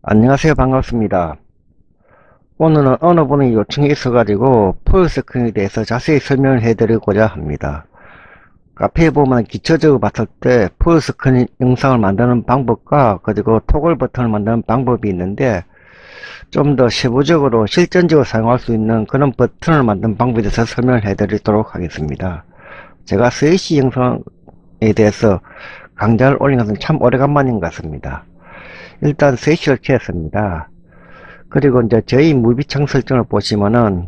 안녕하세요. 반갑습니다. 오늘은 어느 분이 요청이 있어가지고 풀스크린에 대해서 자세히 설명을 해드리고자 합니다. 카페에 보면 기초적으로 봤을 때 풀스크린 영상을 만드는 방법과 그리고 토글 버튼을 만드는 방법이 있는데, 좀 더 세부적으로 실전적으로 사용할 수 있는 그런 버튼을 만드는 방법에 대해서 설명을 해드리도록 하겠습니다. 제가 3C 영상에 대해서 강좌를 올린 것은 참 오래간만인 것 같습니다. 일단 3C를 켰습니다. 그리고 이제 저희 무비창 설정을 보시면은,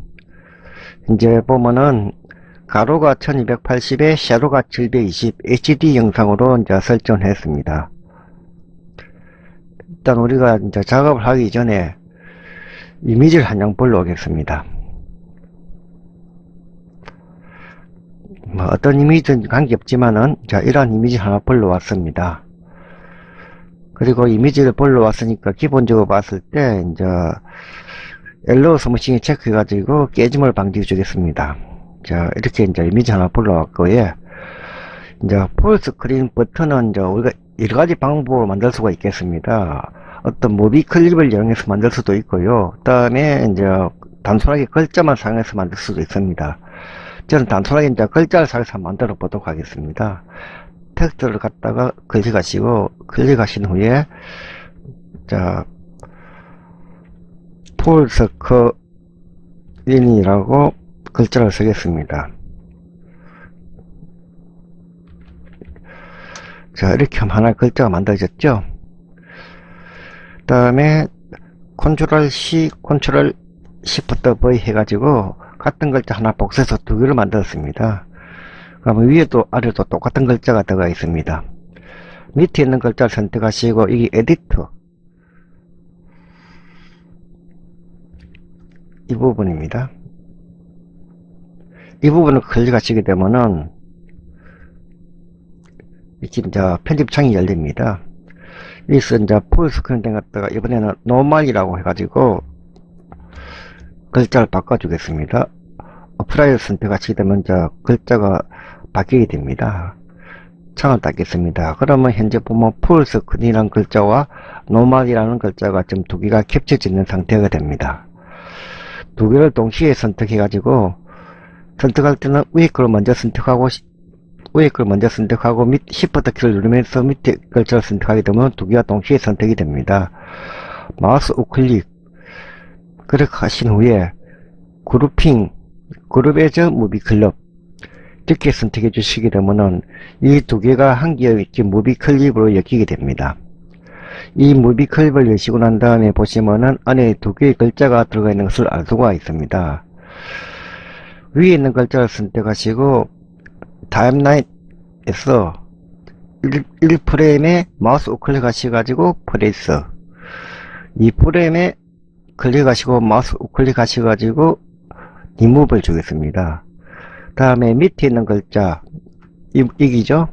이제 보면은 가로가 1280에 샤도가 720 HD 영상으로 이제 설정을 했습니다. 일단 우리가 이제 작업을 하기 전에 이미지를 한 장 보러 오겠습니다. 뭐 어떤 이미지든 관계없지만은, 자, 이런 이미지 하나 보러 왔습니다. 그리고 이미지를 보러 왔으니까 기본적으로 봤을 때 이제 엘로우 스무싱 체크해가지고 깨짐을 방지해 주겠습니다. 자, 이렇게 이제 이미지 하나 보러 왔고요. 이제 풀스크린 버튼은 이제 우리가 여러가지 방법으로 만들 수가 있겠습니다. 어떤 무비 클립을 이용해서 만들 수도 있고요. 그 다음에 이제 단순하게 글자만 사용해서 만들 수도 있습니다. 저는 단순하게 이제 글자를 사용해서 만들어 보도록 하겠습니다. 텍스트를 갖다가 클릭하신 후에, 자, 풀스크린이라고 글자를 쓰겠습니다. 자, 이렇게 하면 하나의 글자가 만들어졌죠. 그 다음에 컨트롤 C, 컨트롤 Shift V 해가지고 같은 글자 하나 복사해서 두 개를 만들었습니다. 그러면 위에도 아래도 똑같은 글자가 들어가 있습니다. 밑에 있는 글자를 선택하시고, 이게 에디터, 이 부분입니다. 이 부분을 클릭하시게 되면은 이렇게 이제 편집창이 열립니다. 여기서 이제 풀스크린 된 것다가 이번에는 노멀이라고 해가지고 글자를 바꿔주겠습니다. 어플라이를 선택하시게 되면 이제 글자가 바뀌게 됩니다. 창을 닫겠습니다. 그러면 현재 보면 풀스크린이라는 글자와 노멀이라는 글자가 지금 두 개가 겹쳐져 있는 상태가 됩니다. 두 개를 동시에 선택해가지고, 선택할 때는 위에 걸 먼저 선택하고 밑 Shift 키를 누르면서 밑에 글자를 선택하게 되면 두 개가 동시에 선택이 됩니다. 마우스 우클릭 클릭하신 후에 그룹핑, 그룹에서 무비 클럽 이렇게 선택해 주시게 되면은 이 두 개가 한 개의 이렇게 무비 클립으로 엮이게 됩니다. 이 무비 클립을 여시고 난 다음에 보시면은 안에 두 개의 글자가 들어가 있는 것을 알 수가 있습니다. 위에 있는 글자를 선택하시고 타임라인에서 1프레임에 마우스 우클릭 하셔가지고 플레이스, 2프레임에 클릭하시고 마우스 우클릭 하셔가지고 리무브를 주겠습니다. 다음에 밑에 있는 글자 이기죠?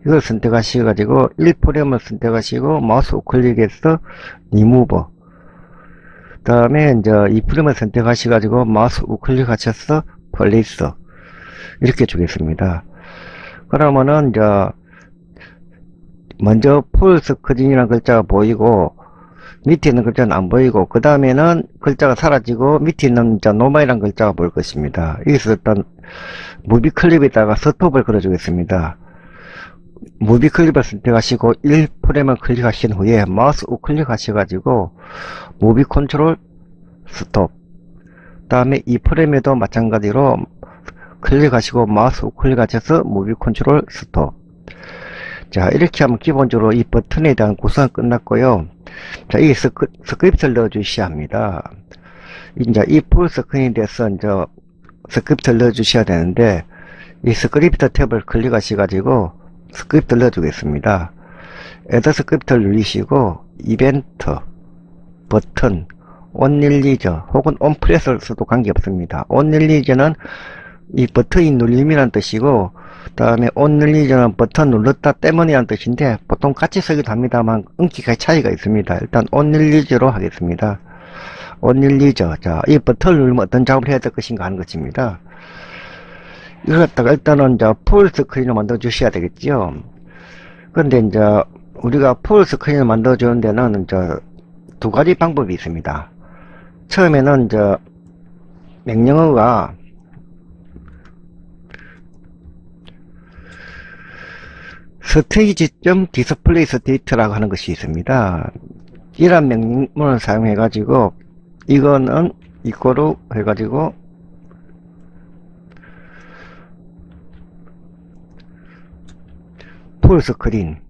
이걸 선택하셔가지고 1프레임을 선택하시고 마우스 우클릭해서 리무버, 다음에 이제 2프레임을 선택하셔가지고 마우스 우클릭 하셔서 플레이스 이렇게 주겠습니다. 그러면은 이제 먼저 풀스크린이라는 글자가 보이고 밑에 있는 글자는 안 보이고, 그 다음에는 글자가 사라지고 밑에 있는 노멀이라는 글자가 보일 것입니다. 여기서 일단 무비 클립에다가 스톱을 걸어주겠습니다. 무비 클립을 선택하시고 1프레임을 클릭하신 후에 마우스 우클릭 하셔가지고 무비 컨트롤 스톱, 다음에 2프레임에도 마찬가지로 클릭하시고 마우스 우클릭 하셔서 무비 컨트롤 스톱. 자, 이렇게 하면 기본적으로 이 버튼에 대한 구성은 끝났고요. 자, 이 스크립트를 넣어 주셔야 합니다. 이제 이 풀스크린에 대해서 이제 스크립트를 넣어 주셔야 되는데, 이 스크립트 탭을 클릭하셔가지고 스크립트를 넣어 주겠습니다. 애드 스크립트를 누르시고 이벤트 버튼 온릴리저 혹은 온프레스를 써도 관계없습니다. 온릴리저는 이 버튼이 눌림이라는 뜻이고, 그 다음에 온릴리저는 버튼 눌렀다 때문이라는 뜻인데 보통 같이 쓰기도 합니다만 음기가 차이가 있습니다. 일단 온릴리저로 하겠습니다. 온릴리저. 자, 이 버튼을 누르면 어떤 작업을 해야 될 것인가 하는 것입니다. 이걸 갖다가 일단은 이제 풀 스크린을 만들어 주셔야 되겠죠. 그런데 이제 우리가 풀 스크린을 만들어 주는 데는 이제 두 가지 방법이 있습니다. 처음에는 명령어가 스테이지.디스플레이 스테이트라고 하는 것이 있습니다. 이런 명령문을 사용해 가지고 이거는 이거로 해 가지고 풀스크린,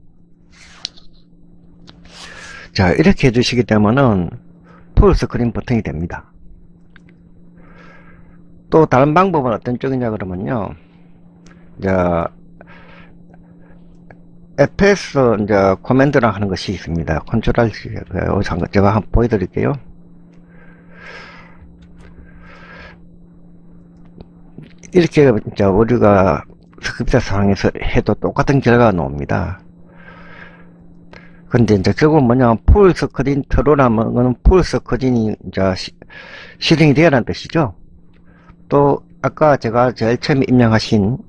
자 이렇게 해주시게 되면은 풀스크린 버튼이 됩니다. 또 다른 방법은 어떤 쪽이냐 그러면요, fs 코맨드라 하는 것이 있습니다. 컨트롤 제가 한번 보여드릴게요. 이렇게 우리가 스크립트 상황에서 해도 똑같은 결과가 나옵니다. 근데 결국은 뭐냐, 풀스크린 트루라는 거는 풀스크린이 실행이 되어라는 뜻이죠. 또 아까 제가 제일 처음에 입력하신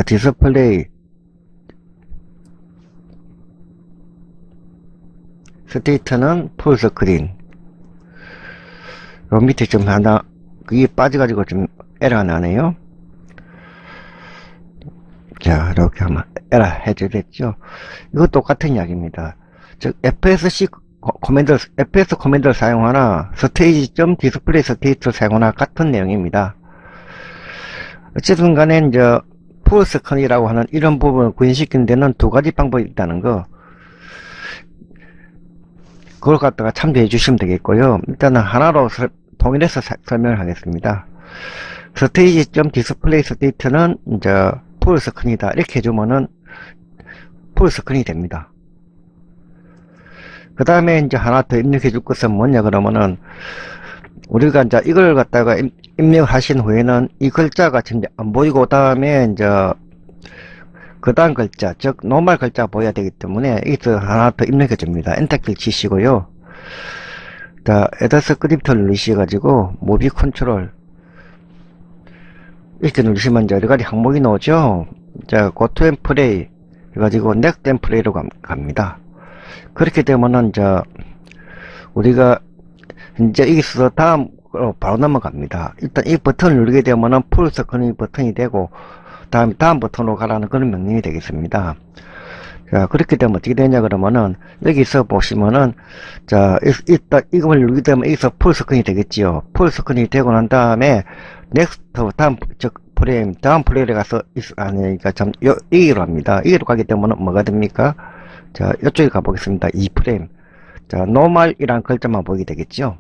디스플레이 스테이트는 풀스크린. 요 밑에 좀 하나 그게 빠져가지고 좀 에러가 나네요. 자 이렇게 하면 에러 해제됐죠. 이거 똑같은 이야기입니다. 즉 fs 코맨드를 사용하나 스테이지.디스플레이 스테이트를 사용하나 같은 내용입니다. 어쨌든 간에 풀스크린이라고 하는 이런 부분을 구현시키는 데는 두 가지 방법이 있다는 거, 그걸 갖다가 참조해 주시면 되겠고요. 일단은 하나로 통일해서 설명을 하겠습니다. 스테이지.디스플레이 스테이트는 풀스크린이다 이렇게 해주면은 풀스크린이 됩니다. 그 다음에 하나 더 입력해 줄 것은 뭐냐 그러면은, 우리가 이걸 갖다가 입력하신 후에는 이 글자가 지금 안 보이고, 다음에 그 다음 글자, 즉 노멀 글자가 보여야 되기 때문에 여기서 하나 더 입력해 줍니다. 엔터키를 치시고요. 자, 에더 스크립트를 누르셔가지고 무비 컨트롤 이렇게 누르시면 여러가지 항목이 나오죠. 자, 고투 앤 플레이 해가지고 넥스트 앤 플레이로 갑니다. 그렇게 되면은 우리가 이제 여기서 다음으로 바로 넘어갑니다. 일단 이 버튼을 누르게 되면은 풀스크린 버튼이 되고, 다음 버튼으로 가라는 그런 명령이 되겠습니다. 자, 그렇게 되면 어떻게 되냐 그러면은, 여기서 보시면은, 일단 이걸 누르게 되면 여기서 풀스크린이 되겠지요. 풀스크린이 되고 난 다음에, 넥스트, 다음 프레임에 가서, 아니니까 여기로 합니다. 여기로 가게 되면 뭐가 됩니까? 자, 이쪽에 가보겠습니다. 2프레임. 자, 노멀이란 글자만 보이게 되겠죠.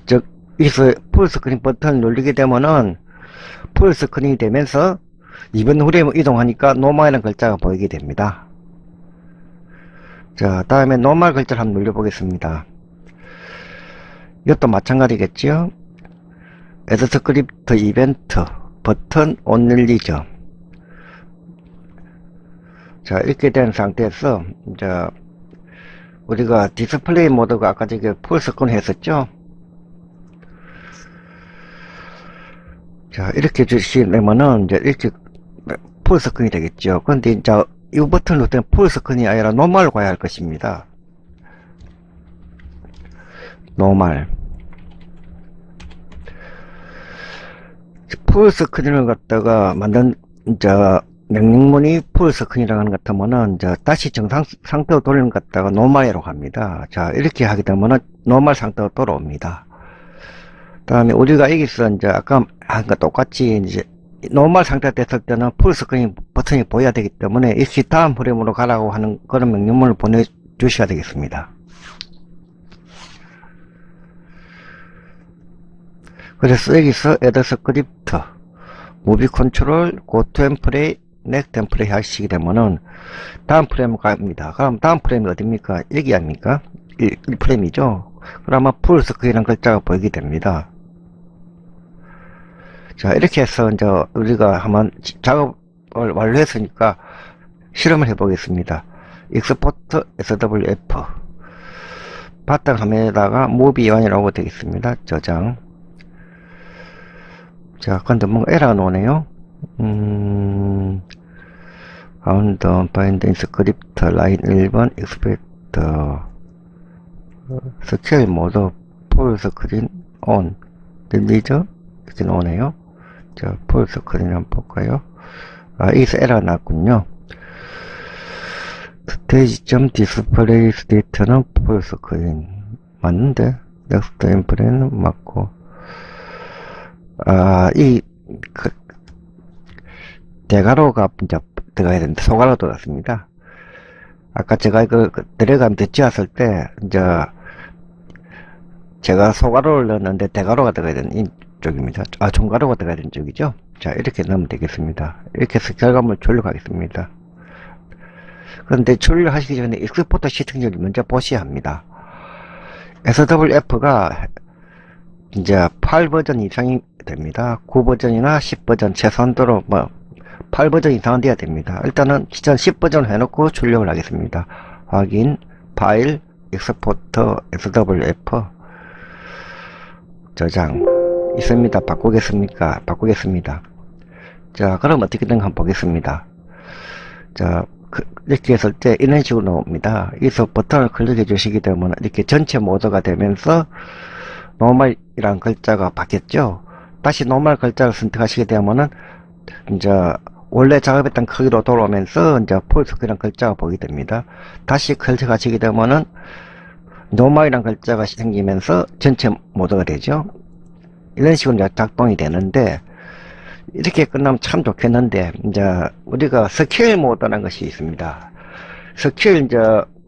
즉, 여기서 풀스크린 버튼을 누르게 되면은, 풀스크린이 되면서, 이번 프레임을 이동하니까 노멀이라는 글자가 보이게 됩니다. 자, 다음에 노멀 글자를 한번 눌러보겠습니다. 이것도 마찬가지겠지요. 에드 스크립트 이벤트 버튼 온 릴리저. 자, 이렇게 된 상태에서 우리가 디스플레이 모드가 아까 저기 풀스크린 했었죠. 자, 이렇게 주시려면은 이렇게 풀스크린이 되겠죠. 근데 이 버튼을 누를 때는 풀스크린이 아니라 노멀로 가야 할 것입니다. 노멀. 풀스크린을 갖다가 만든 명령문이 풀스크린이라고 하는 것 같으면은 다시 정상 상태로 돌리는 것 갖다가 노멀이라고 합니다. 자, 이렇게 하게 되면은 노멀 상태로 돌아옵니다. 다음에 우리가 여기서 아까 한 거 똑같이 노멀 상태가 됐을 때는 풀스크린 버튼이 보여야 되기 때문에 이렇게 다음 프레임으로 가라고 하는 그런 명령문을 보내주셔야 되겠습니다. 그래서 여기서 에드 스크립트 무비 컨트롤 고투 앤 플레이 넥스트 앤 플레이 하시게 되면은 다음 프레임으로 갑니다. 그럼 다음 프레임이 어딥니까? 여기 아닙니까? 1프레임이죠. 그러면 풀스크린이라는 글자가 보이게 됩니다. 자, 이렇게 해서 우리가 한번 작업을 완료했으니까 실험을 해보겠습니다. 익스포트 SWF 바탕화면에다가 무비1이라고 되겠습니다. 저장. 자, 근데 뭔가 에러가 나오네요. 가운데 바인드 인스크립트 라인 1번 익스펙터 스케일 모드 풀 스크린 온 들리죠? 이렇게 나오네요. 자, 풀 스크린 한번 볼까요? 아, 여기서 에러가 났군요. 스테이지점 디스플레이 스테이트는 풀 스크린 맞는데 넥스트 인프레는 맞고, 아, 대괄호가 이제 들어가야 되는데 소괄호 들어갔습니다. 아까 제가 이거 들어가면 됐지었을 때 이제 제가 소괄호를 넣었는데 대괄호가 들어가야 되는 이쪽입니다. 아, 종괄호가 들어가야 되는 쪽이죠. 자, 이렇게 넣으면 되겠습니다. 이렇게 해서 결과물을 출력하겠습니다. 그런데 출력하시기 전에 익스포트 시팅률을 먼저 보셔야 합니다. SWF가 이제 8버전 이상이 됩니다. 9버전이나 10버전 최선도로 8버전 이상은 돼야 됩니다. 일단은 기존 10버전 해놓고 출력을 하겠습니다. 확인, 파일, 익스포트, SWF, 저장 있습니다. 바꾸겠습니까? 바꾸겠습니다. 자, 그럼 어떻게 된가 한번 보겠습니다. 자, 이렇게 했을 때 이런 식으로 나옵니다. 여기서 버튼을 클릭해 주시기 때문에 이렇게 전체 모드가 되면서 노멀이란 글자가 바뀌었죠. 다시 노멀 글자를 선택하시게 되면은 이제 원래 작업했던 크기로 돌아오면서 이제 풀스크린이란 글자가 보게 됩니다. 다시 클릭하시게 되면은 노멀이란 글자가 생기면서 전체 모드가 되죠. 이런 식으로 이제 작동이 되는데, 이렇게 끝나면 참 좋겠는데, 이제 우리가 스케일 모드라는 것이 있습니다. 스케일 이제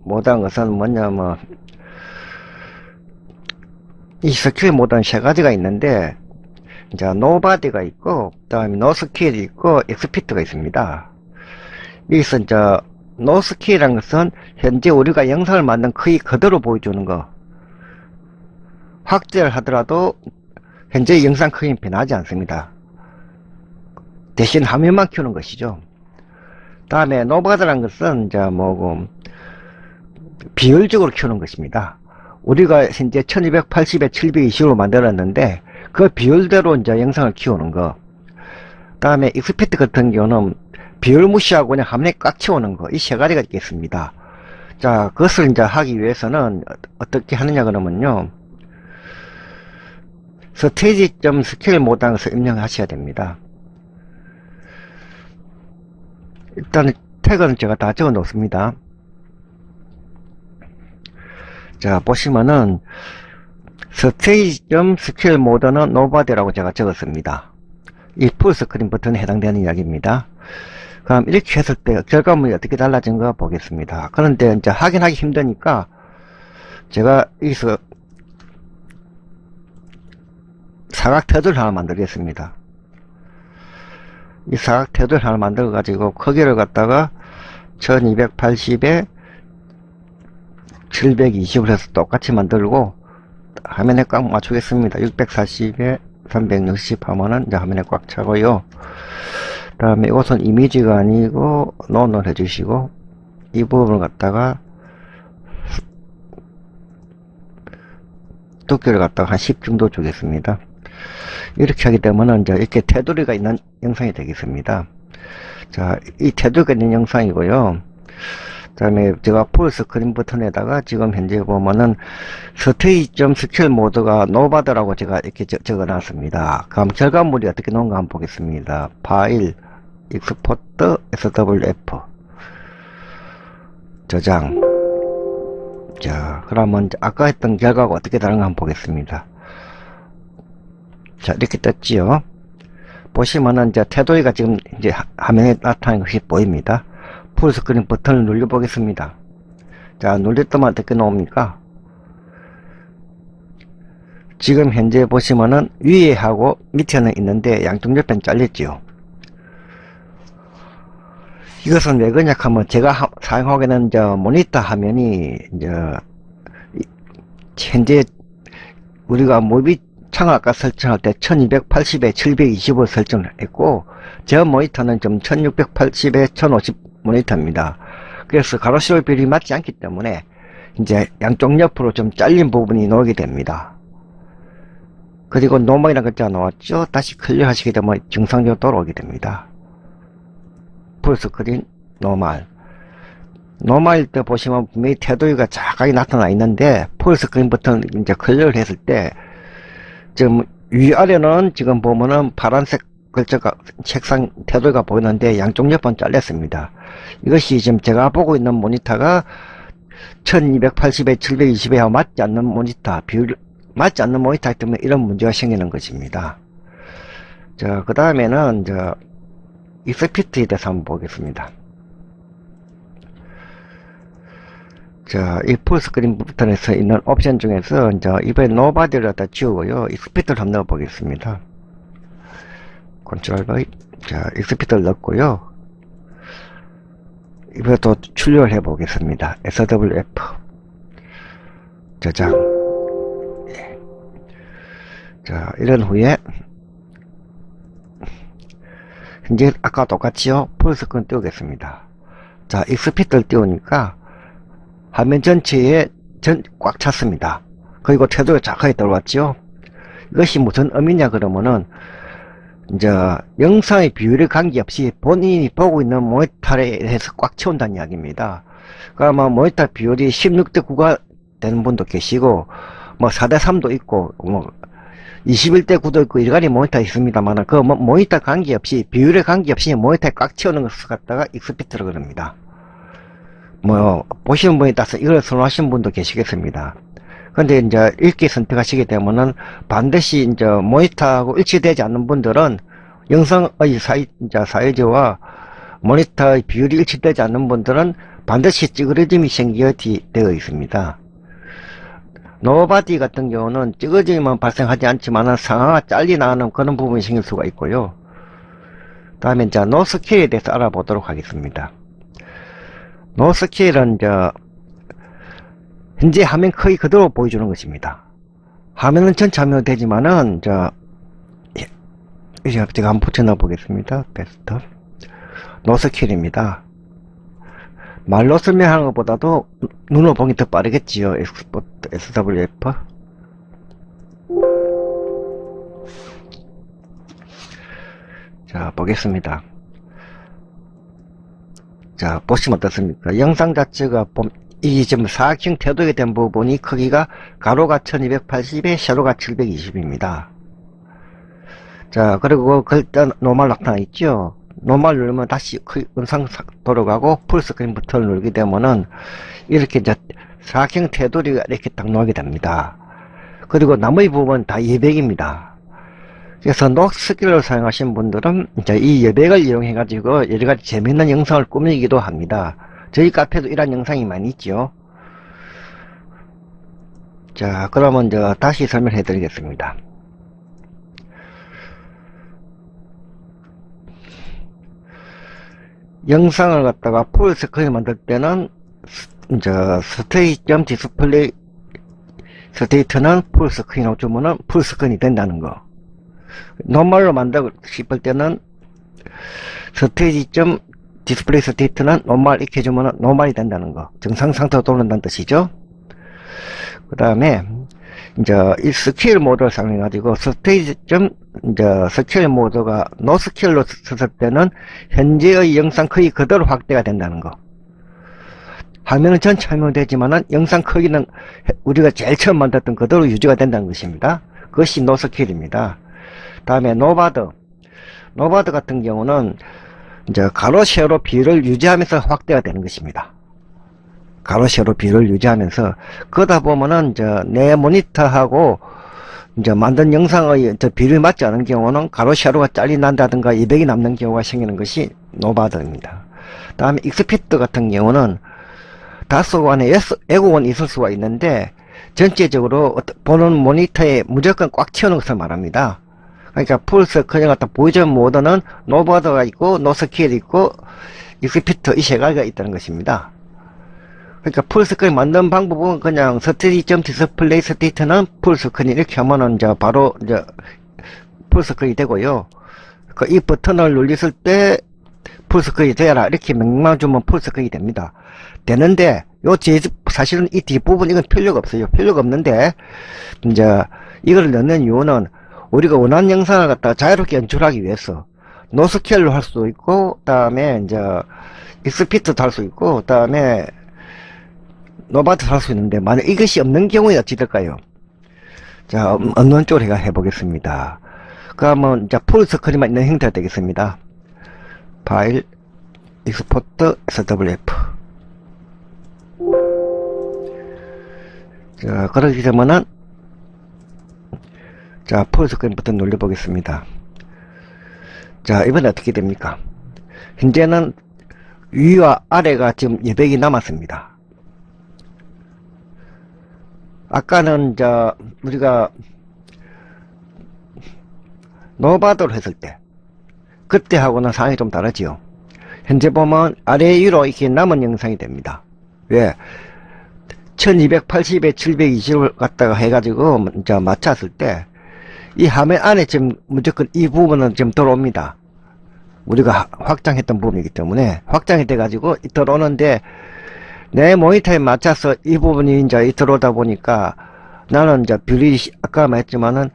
모드라는 것은 뭐냐면, 이 스케일 모드는 세 가지가 있는데, 이제 노바디가 있고, 그 다음에 노스케일이 있고, 익스피트가 있습니다. 여기서 이제 노스케일이라는 것은 현재 우리가 영상을 만든 크기 그대로 보여주는 거. 확대를 하더라도 현재 영상 크기는 변하지 않습니다. 대신 화면만 키우는 것이죠. 다음에 노바디라는 것은 이제 뭐고 비율적으로 키우는 것입니다. 우리가 현재 1280에 720으로 만들었는데 그 비율대로 이제 영상을 키우는 거. 다음에 익스피트 같은 경우는 비율 무시하고 그냥 화면에 꽉 채우는 거. 이 세 가지가 있겠습니다. 자, 그것을 이제 하기 위해서는 어떻게 하느냐 그러면요. 스테이지점 스케일 모드라는 것을 입력하셔야 됩니다. 일단 태그는 제가 다 적어 놓습니다. 자, 보시면은 스테이지점 스케일 모드는 노바디라고 제가 적었습니다. 이 풀스크린 버튼에 해당되는 이야기입니다. 그럼 이렇게 했을 때 결과물이 어떻게 달라진가 보겠습니다. 그런데 이제 확인하기 힘드니까 제가 여기서 사각 테두리 하나 만들겠습니다. 이 사각 테두리 하나 만들어 가지고 크기를 갖다가 1280에 720을 해서 똑같이 만들고 화면에 꽉 맞추겠습니다. 640에 360 하면은 이제 화면에 꽉 차고요. 그 다음에 이것은 이미지가 아니고 논을 해주시고 이 부분을 갖다가 두께를 갖다가 한 10 정도 주겠습니다. 이렇게 하게 되면은 이제 이렇게 테두리가 있는 영상이 되겠습니다. 자, 이 테두리가 있는 영상이고요. 그 다음에 제가 풀스크린 버튼에다가 지금 현재 보면은 스테이지점 스케일 모드가 노바드라고 제가 이렇게 적어 놨습니다. 그럼 결과물이 어떻게 나온가 한번 보겠습니다. 파일, 익스포트, SWF, 저장. 자, 그러면 아까 했던 결과가 어떻게 다른가 한번 보겠습니다. 자, 이렇게 떴지요. 보시면은 이제 테두리가 지금 이제 화면에 나타나는 것이 보입니다. 풀스크린 버튼을 눌러 보겠습니다. 자, 눌렸더만 어떻게 나옵니까? 지금 현재 보시면은 위에 하고 밑에는 있는데 양쪽 옆에는 잘렸지요. 이것은 왜 그러냐 하면 제가 사용하고 있는 모니터 화면이 이제 현재 우리가 모비 창을 아까 설정할 때 1280에 720을 설정했고 저 모니터는 좀 1680에 1050 모니터입니다. 그래서 가로세로 비율이 맞지 않기 때문에 이제 양쪽 옆으로 좀 잘린 부분이 나오게 됩니다. 그리고 노멀이라는 글자가 나왔죠. 다시 클릭 하시게 되면 정상적으로 돌아오게 됩니다. 풀스크린 노멀. 노멀일 때 보시면 분명히 테두리가 작게 나타나 있는데 풀스크린 버튼 이제 클릭을 했을 때 지금 위아래는 지금 보면은 파란색 글자가 책상 테두리가 보이는데 양쪽 옆은 잘렸습니다. 이것이 지금 제가 보고 있는 모니터가 1280에 720에 맞지 않는 모니터, 비율 맞지 않는 모니터이기 때문에 이런 문제가 생기는 것입니다. 자, 그 다음에는 익스피트에 대해서 한번 보겠습니다. 자, 이 풀스크린 버튼에서 있는 옵션 중에서 이번에 노바디를 갖다 지우고요. 익스피트를 한번 넣어 보겠습니다. 컨트롤 V. 자, 익스피트를 넣고요. 이번에 또 출력을 해 보겠습니다. SWF 저장. 자, 이런 후에 현재 아까 똑같이요. 풀스크린 띄우겠습니다. 자, 익스피트를 띄우니까 화면 전체에 꽉 찼습니다. 그리고 태도가 정확하게 들어왔죠. 이것이 무슨 의미냐 그러면은 이제 영상의 비율에 관계없이 본인이 보고 있는 모니터에 해서 꽉 채운다는 이야기입니다. 그러면 모니터 비율이 16대 9가 되는 분도 계시고 뭐 4대 3도 있고 뭐 21대 9도 있고 일간이 모니터 있습니다만 그 모니터 관계없이 비율에 관계없이 모니터에 꽉 채우는 것을 갖다가 익스피트라고 합니다. 뭐 보시는 분에 따라서 이걸 선호하시는 분도 계시겠습니다. 근데 이제 읽기 선택하시게 되면은 반드시 이제 모니터하고 일치되지 않는 분들은 영상의 사이즈와 모니터의 비율이 일치되지 않는 분들은 반드시 찌그러짐이 생기게 되어 있습니다. 노바디 같은 경우는 찌그러짐만 발생하지 않지만은 상하가 잘리 나가는 그런 부분이 생길 수가 있고요. 다음에 이제 노스케일에 대해서 알아보도록 하겠습니다. 노스케일은 현재 화면 크기 그대로 보여주는 것입니다. 화면은 전체 화면으로 되지만은 이제 제가 한번 붙여넣어 보겠습니다. 베스트 노스케일입니다. 말로 설명하는 것보다도 눈으로 보기 더 빠르겠지요. 엑스포트 SWF. 자, 보겠습니다. 자, 보시면 어떻습니까? 영상 자체가 이 지금 사각형 태도에 된 부분이 크기가 가로가 1280에 세로가 720입니다. 자, 그리고 글자 노멀 나타나 있죠? 노멀 누르면 다시 영상 돌아가고 풀스크린 버튼을 누르게 되면은 이렇게 이제 사각형 테두리가 이렇게 딱 나오게 됩니다. 그리고 나머지 부분은 다 예백입니다. 그래서 노스케일을 사용하신 분들은 이제 이 예백을 이용해 가지고 여러가지 재미있는 영상을 꾸미기도 합니다. 저희 카페도 이런 영상이 많이 있죠. 자, 그러면 다시 설명해 드리겠습니다. 영상을 갖다가 풀스크린 만들 때는 스테이점 디스플레이 스테이트는 풀스크린으로 주면은 풀스크린이 된다는 거. 노멀로 만들고 싶을 때는 스테이점 디스플레이 스테이트는 노멀 이렇게 해주면 노멀이 된다는 거. 정상 상태로 돌아온다는 뜻이죠. 그 다음에 이 스케일 모드를 사용해 가지고 스테이점 스케일 모드가 노스케일로 썼을 때는 현재의 영상 크기 그대로 확대가 된다는 거. 화면은 전체 화면이 되지만은 영상 크기는 우리가 제일 처음 만들었던 그대로 유지가 된다는 것입니다. 그것이 노스케일입니다. 다음에 노바드 같은 경우는 가로 세로 비율을 유지하면서 확대가 되는 것입니다. 가로 세로 비율을 유지하면서 그러다 보면은 내 모니터하고 만든 영상의 비율이 맞지 않은 경우는 가로 세로가 잘린다든가 200이 남는 경우가 생기는 것이 노바드입니다. 다음에 익스피트 같은 경우는 다소간에 애고원이 있을 수가 있는데 전체적으로 보는 모니터에 무조건 꽉 채우는 것을 말합니다. 그러니까 풀스크린 갖다 보여주는 모드는 노바드가 있고 노스케일이 있고 익스피트 이 세 가지가 있다는 것입니다. 그러니까 풀스크린 만드는 방법은 그냥 스테디점 디스플레이 스테이트는 풀스크린 이렇게 하면은 바로 풀스크린이 되고요. 이 버튼을 눌렸을 때 풀스크린이 되라 이렇게 명령만 주면 풀스크린이 됩니다. 되는데 사실은 이 뒷부분 이건 필요가 없어요. 필요가 없는데 이걸 넣는 이유는 우리가 원하는 영상을 갖다가 자유롭게 연출하기 위해서 노스케일로 할 수도 있고, 그 다음에 이제 익스피트도 할 수 있고, 그 다음에 노바도 할 수 있는데, 만약 이것이 없는 경우에 어찌 될까요? 자, 어느 쪽으로 해보겠습니다. 그러면 이제 풀 스크린만 있는 형태가 되겠습니다. 파일, 익스포트, SWF. 자, 그렇게 되면은, 자, 풀 스크린 버튼 눌러보겠습니다. 자, 이번에 어떻게 됩니까? 현재는 위와 아래가 지금 여백이 남았습니다. 아까는 우리가 노바드로 했을 때 그때하고는 상황이 좀 다르지요. 현재 보면 아래 위로 이렇게 남은 영상이 됩니다. 왜? 1280에 720을 갖다가 해가지고 이제 맞췄을 때 이 화면 안에 지금 무조건 이 부분은 지금 들어옵니다. 우리가 확장했던 부분이기 때문에 확장이 돼가지고 들어오는데, 내 모니터에 맞춰서 이 부분이 이제 들어오다 보니까 나는 이제 뷰리 아까 말했지만은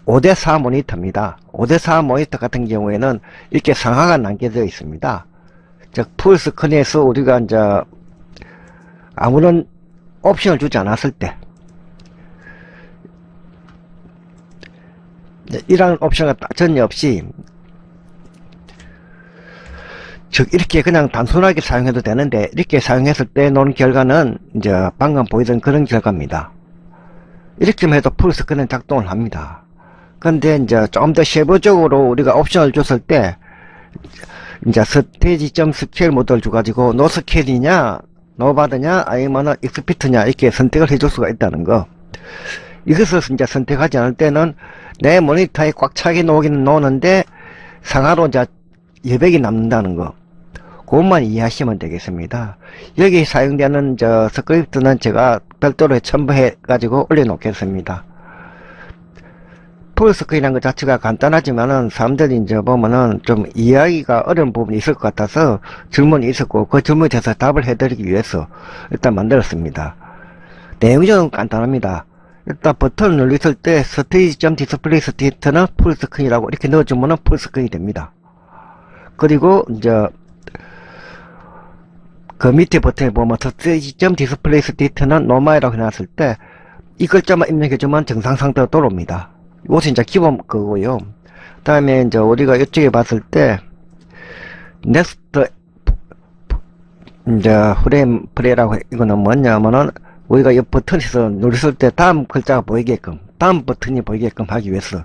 5대4 모니터입니다. 5대4 모니터 같은 경우에는 이렇게 상하가 남겨져 있습니다. 즉 풀 스크린에서 우리가 이제 아무런 옵션을 주지 않았을 때 이런 옵션가 전혀 없이, 즉 이렇게 그냥 단순하게 사용해도 되는데, 이렇게 사용했을 때 놓은 결과는 이제 방금 보이던 그런 결과입니다. 이렇게만 해도 풀 스크린 작동을 합니다. 근데 이제 좀 더 세부적으로 우리가 옵션을 줬을 때, 이제 스테이지 점 스케일 모드를 줘가지고 노 스케일이냐 노바드냐 아니면 익스피트냐 이렇게 선택을 해줄 수가 있다는 거. 이것을 이제 선택하지 않을 때는 내 모니터에 꽉 차게 놓기는 놓는데 상하로 이제 여백이 남는다는 거. 그것만 이해하시면 되겠습니다. 여기 사용되는 스크립트는 제가 별도로 첨부해 가지고 올려놓겠습니다. 풀스크린이라는 것 자체가 간단하지만은 사람들이 이제 보면은 좀 이해하기가 어려운 부분이 있을 것 같아서 질문이 있었고, 그 질문에 대해서 답을 해드리기 위해서 일단 만들었습니다. 내용이 좀 간단합니다. 일단 버튼을 눌렀을 때 스테이지 디스플레이 스테이트는 풀스크린이라고 이렇게 넣어주면은 풀스크린이 됩니다. 그리고 이제 그 밑에 버튼에 보면 스테이지 디스플레이 스테이트는 노마이라고 해놨을 때 이 글자만 입력해주면 정상 상태로 돌아옵니다. 이것이 이제 기본 거고요. 그 다음에 이제 우리가 이쪽에 봤을 때 넥스트 이제 프레임 플레이라고 이거는 뭐냐면은 우리가 이 버튼에서 누렸을 때 다음 글자가 보이게끔, 다음 버튼이 보이게끔 하기 위해서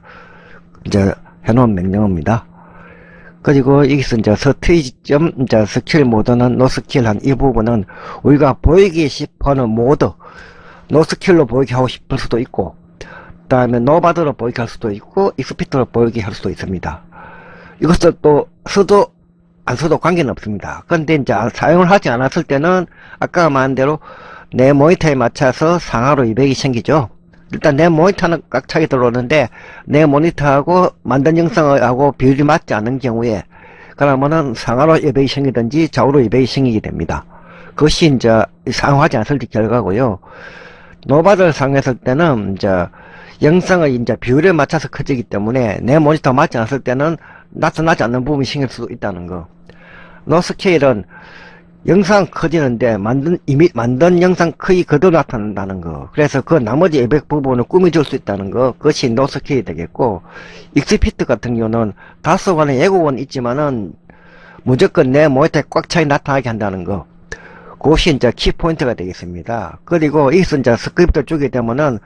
이제 해놓은 명령어입니다. 그리고 여기서 이제 스테이지 점 이제 스킬 모드는 노스킬 한 이 부분은 우리가 보이기 싶어하는 모드, 노스킬로 보이게 하고 싶을 수도 있고, 그 다음에 노바드로 보이게 할 수도 있고, 익스피트로 보이게 할 수도 있습니다. 이것을 또 써도 안 써도 관계는 없습니다. 근데 이제 사용을 하지 않았을 때는 아까 말한 대로 내 모니터에 맞춰서 상하로 200이 생기죠. 일단 내 모니터는 꽉 차게 들어오는데 내 모니터하고 만든 영상하고 비율이 맞지 않는 경우에 그러면은 상하로 200이 생기든지 좌우로 200이 생기게 됩니다. 그것이 이제 사용하지 않았을 때 결과고요. 노바드를 사용했을 때는 이제 영상의 이제 비율에 맞춰서 커지기 때문에 내 모니터 맞지 않았을 때는 나타나지 않는 부분이 생길 수도 있다는 거. 노스케일은 영상 커지는데 이미 만든 영상 크기 그대로 나타난다는 거. 그래서 그 나머지 200 부분을 꾸며줄 수 있다는 거. 그것이 노스케일이 되겠고, 익스피트 같은 경우는 다소간의 예고는 있지만은 무조건 내 모니터에 꽉 차게 나타나게 한다는 거. 그것이 이제 키포인트가 되겠습니다. 그리고 여기서 이제 스크립트를 주게 되면은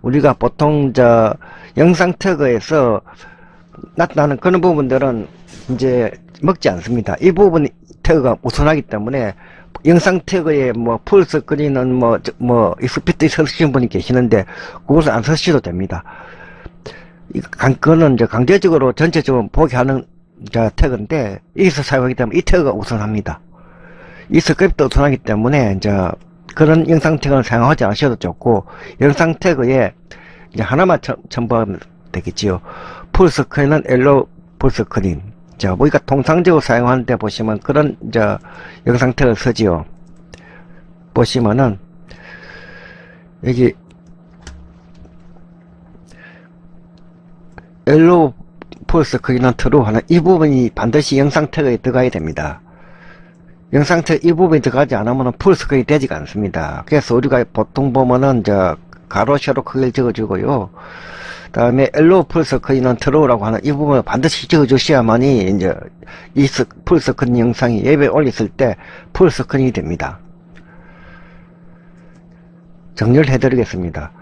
우리가 보통 영상 태그에서 나타나는 그런 부분들은 이제 먹지 않습니다. 이 부분 태그가 우선하기 때문에 영상 태그에 뭐 풀스크린은 뭐 익스피트 쓰시는 분이 계시는데 그것을 안 쓰셔도 됩니다. 그거는 이제 강제적으로 전체적으로 보게 하는 태그인데 여기서 사용하기 때문에 이 태그가 우선합니다. 이 스크립트 우선하기 때문에 이제 그런 영상 태그는 사용하지 않으셔도 좋고, 영상 태그에 이제 하나만 첨부하면 되겠지요. 풀스크린은 엘로 풀스크린. 자, 우리가 통상적으로 사용하는데 보시면 그런 영상 태그를 쓰지요. 보시면은 여기 엘로 풀스크린은 트루 하는 이 부분이 반드시 영상 태그에 들어가야 됩니다. 영상 태그 이 부분이 들어가지 않으면 풀스크린이 되지가 않습니다. 그래서 우리가 보통 보면은 가로 세로 크기를 적어주고요. 다음에 엘로 풀스크린은 트루라고 하는 이 부분을 반드시 적어주셔야만이 이제 이 풀스크린 영상이 예배에 올렸을 때 풀스크린이 됩니다. 정리를 해드리겠습니다.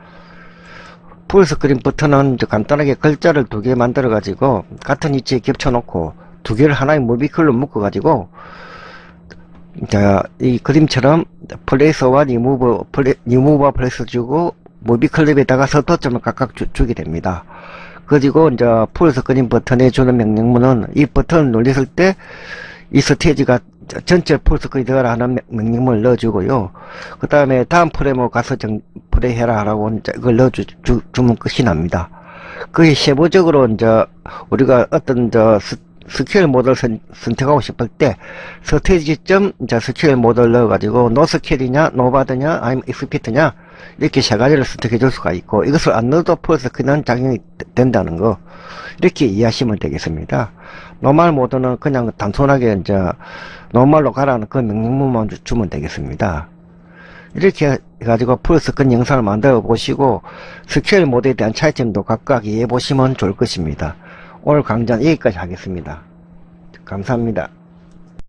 풀스크린 버튼은 간단하게 글자를 두 개 만들어 가지고 같은 위치에 겹쳐 놓고 두 개를 하나의 무비클로 묶어 가지고 이 그림처럼 플레이스와 리무버 플레이스 주고 무비클립에다가 서터점을 각각 주게 됩니다. 그리고 이제 풀스크린 버튼에 주는 명령문은 이 버튼을 눌렸을 때 이 스테이지가 전체 풀스크린 되어라 하는 명령문을 넣어주고요. 그 다음에 다음 프레임으로 가서 플레이해라 라고 이걸 넣어주면 끝이 납니다. 그게 세부적으로 이제 우리가 어떤 스케일 모드를 선택하고 싶을 때 스테이지점 스케일 모드를 넣어가지고 노 스케일이냐 노바드냐 아니면 익스피트냐 이렇게 세 가지를 선택해 줄 수가 있고, 이것을 안 넣어도 풀스크린은 작용이 된다는 거 이렇게 이해하시면 되겠습니다. 노멀 모드는 그냥 단순하게 노멀로 가라는 그 명령문만 주면 되겠습니다. 이렇게 해가지고 풀스크린 영상을 만들어 보시고 스케일 모드에 대한 차이점도 각각 이해해 보시면 좋을 것입니다. 오늘 강좌는 여기까지 하겠습니다. 감사합니다.